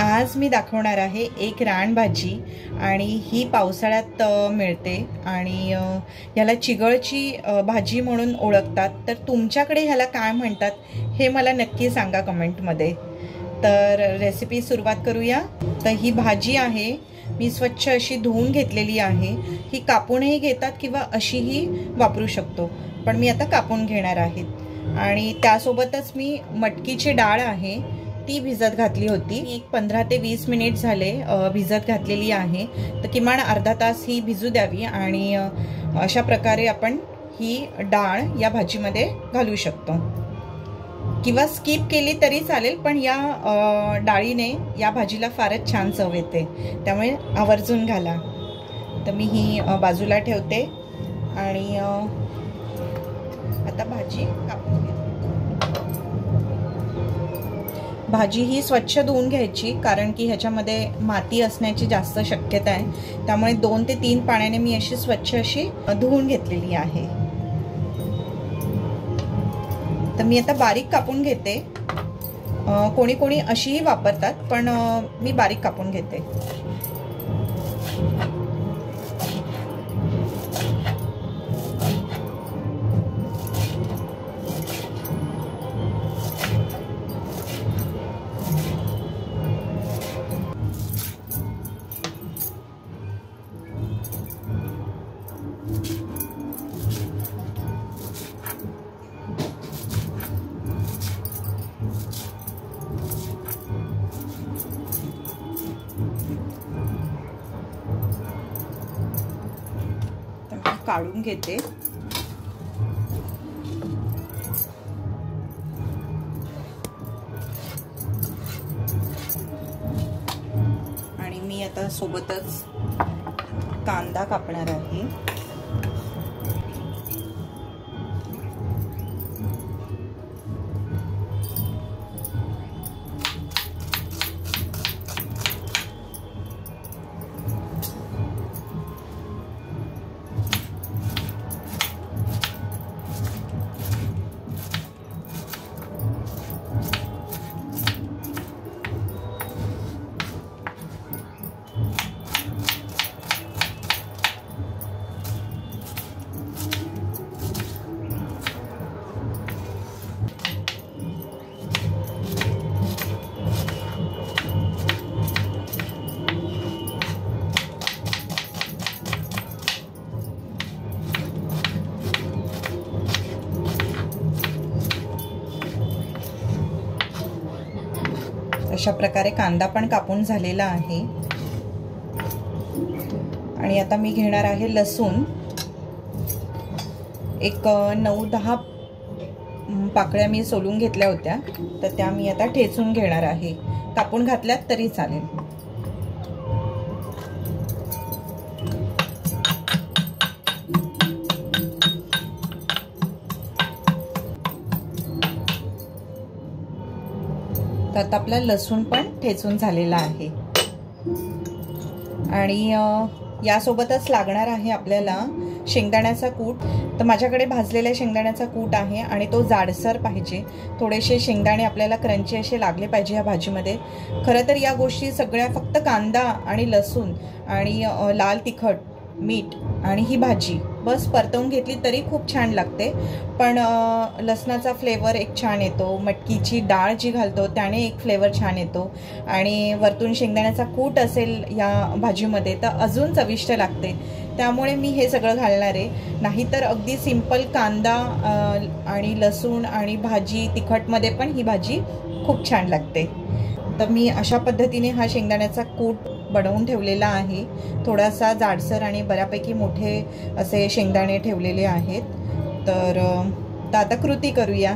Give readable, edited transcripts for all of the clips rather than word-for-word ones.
आज मी दाखवणार आहे एक रानभाजी आणि ही पावसाळ्यात मिळते आणि ह्याला चिगळची भाजी म्हणून ओळखतात। तर तुमच्याकडे ह्याला काय म्हणतात हे मला नक्की सांगा कमेंटमध्ये। तर रेसिपी सुरुवात करूया। तर ही भाजी आहे, मी स्वच्छ अशी धुवून घेतलेली आहे। ही कापूनही घेतात किंवा अशीही वापरू शकतो, पण मी आता कापून घेणार आहे। आणि त्यासोबतच मी मटकीची डाळ आहे ती भिजत घातली होती। एक 15 ते 20 मिनिट झाले भिजत घातलेली आहे। तर किमान अर्धा तास ही भिजू द्यावी आणि अशा प्रकारे आपण ही डाळ या भाजीमध्ये घालू शकतो किंवा स्किप केली तरी चालेल, पण या डाळीने या भाजीला फारच छान चव येते, त्यामुळे आवर्जून घाला। तर मी ही बाजूला ठेवते आणि आता भाजी कापून घेते। भाजी ही स्वच्छ धुवून घ्यायची, कारण की ह्याच्यामध्ये माती असण्याची जास्त शक्यता आहे, त्यामुळे 2 ते 3 पाण्याने मी अशी स्वच्छ अशी धुवून घेतलेली आहे। तर मी आता बारीक कापून घेते। कोणी कोणी अशीही वापरतात, पण मी बारीक कापून घेते। काढून घेते। आणि मी आता सोबतच कांदा कापणार आहे। अशा प्रकारे कांदा पण कापून झालेला आहे। आणि आता मी घेणार आहे लसूण, एक 9-10 पाकळ्या मी सोलून घेतल्या होत्या, तर त्या मी आता ठेचून घेणार आहे। कापून घातल्यात तरी चालेल। तर आता आपला लसूण पण ठेचून झालेला आहे आणि यासोबतच लागणार आहे आपल्याला शेंगदाण्याचा कूट। तर माझ्याकडे भाजलेल्या शेंगदाण्याचा कूट आहे आणि तो जाडसर पाहिजे। थोडेसे शेंगदाणे आपल्याला क्रंची असे लागले पाहिजे या भाजीमध्ये। खरं तर या गोष्टी सगळ्या फक्त कांदा आणि लसूण आणि लाल तिखट, मीठ आणि ही भाजी बस परतवून घेतली तरी खूप छान लागते, पण लसणाचा फ्लेवर एक छान येतो, मटकीची डाळ जी घालतो त्याने एक फ्लेवर छान येतो आणि वरतून शेंगदाण्याचा कूट असेल या भाजीमध्ये तर अजून चविष्ट लागते। त्यामुळे मी हे सगळं घालणार आहे, नाहीतर अगदी सिंपल कांदा आणि लसूण आणि भाजी तिखटमध्ये पण ही भाजी खूप छान लागते। तर मी अशा पद्धतीने हा शेंगदाण्याचा कूट बनवून ठेवलेला आहे। थोडासा जाडसर आणि बऱ्यापैकी मोठे असे शेंगदाणे ठेवलेले आहेत। तर आता कृती करूया।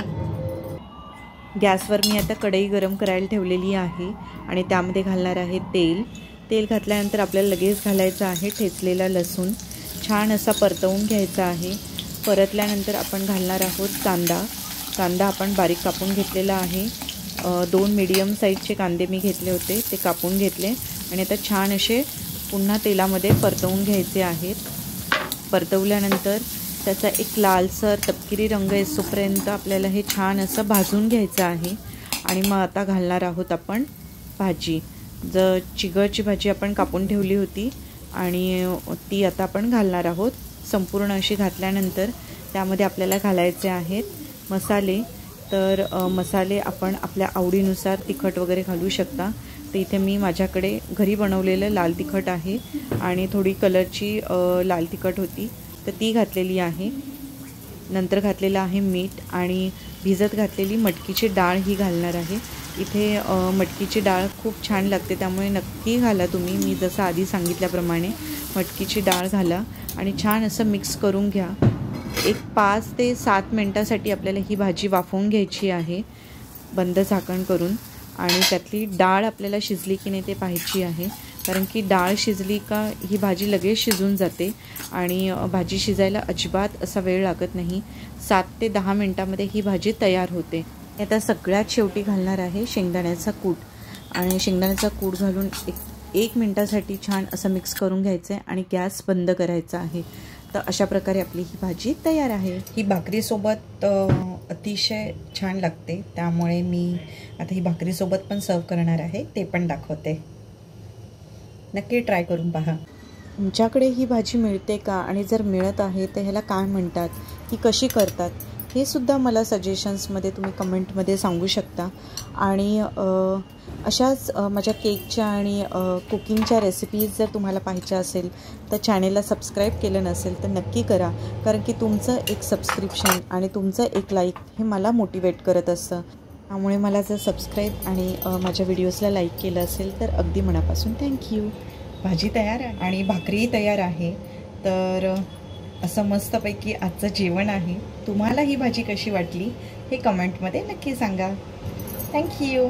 गॅसवर मी आता कढई गरम करायला ठेवलेली आहे आणि त्यामध्ये घालणार आहे तेल। तेल घातल्यानंतर आपल्याला लगेच घालायचं आहे ठेचलेला लसूण, छान असा परतवून घ्यायचा आहे। परतल्यानंतर आपण घालणार आहोत कांदा। कांदा आपण बारीक कापून घेतलेला आहे। 2 मीडियम साईजचे कांदे मी घेतले होते, ते कापून घेतले आणि आता छान असे पुन्हा तेलामध्ये परतवून घ्यायचे आहेत। परतवल्यानंतर त्याचा एक लालसर तपकिरी रंग येईपर्यंत आपल्याला हे छान असं भाजून घ्यायचं आहे। आणि मग आता घालणार आहोत आपण भाजी। चिगळची भाजी आपण कापून ठेवली होती आणि ती आता आपण घालणार आहोत। संपूर्ण अशी घातल्यानंतर त्यामध्ये आपल्याला घालायचे आहेत मसाले। तर मसाले आपण आपल्या आवडीनुसार तिखट वगैरे घालू शकता। तर इथे मी माझ्याकडे घरी बनवलेलं लाल तिखट आहे आणि थोडी कलरची लाल तिखट होती तर ती घातलेली आहे। नंतर घातलेलं आहे मीठ आणि भिजत घातलेली मटकीची डाळ ही घालणार आहे। इथे मटकीची डाळ खूप छान लागते त्यामुळे नक्की घाला तुम्ही। मी जसं आधी सांगितल्याप्रमाणे मटकीची डाळ घाला आणि छान असं मिक्स करून घ्या। एक 5 ते 7 मिनिटांसाठी आपल्याला ही भाजी वाफवून घ्यायची आहे बंद झाकण करून। आणि त्यातली डाळ आपल्याला शिजली की नाही ते पाहायची आहे, कारण की डाळ शिजली का ही भाजी लगेच शिजून जाते आणि भाजी शिजायला अजिबात असा वेळ लागत नाही। 7 ते 10 मिनिटांमध्ये ही भाजी तयार होते। आता सगळ्यात शेवटी घालणार आहे शेंगदाण्याचा कूट आणि शेंगदाण्याचा कूट घालून एक मिनिटासाठी छान असं मिक्स करून घ्यायचं आहे आणि गॅस बंद करायचा आहे। तर अशा प्रकारे आपली ही भाजी तयार आहे। ही भाकरीसोबत अतिशय छान लागते त्यामुळे मी आता ही भाकरीसोबत पण सर्व करणार आहे, ते पण दाखवते। नक्की ट्राय करून पहा। तुमच्याकडे ही भाजी मिळते का आणि जर मिळत आहे तर ह्याला काय म्हणतात, ही कशी करतात हे सुद्धा मला सजेशन्समध्ये तुम्ही कमेंटमध्ये सांगू शकता। आणि अशाच माझ्या केकच्या आणि कुकिंगच्या रेसिपीज जर तुम्हाला पाहायच्या असेल तर चॅनेलला सबस्क्राईब केलं नसेल तर नक्की करा, कारण की तुमचं एक सबस्क्रिप्शन आणि तुमचं एक लाईक हे मला मोटिवेट करत असतं। त्यामुळे मला जर सबस्क्राईब आणि माझ्या व्हिडिओजला लाईक केलं असेल तर अगदी मनापासून थँक्यू। भाजी तयार आहे आणि भाकरीही तयार आहे। तर असं मस्तपैकी आजचं जेवण आहे। तुम्हाला ही भाजी कशी वाटली हे कमेंटमध्ये नक्की सांगा। थँक्यू।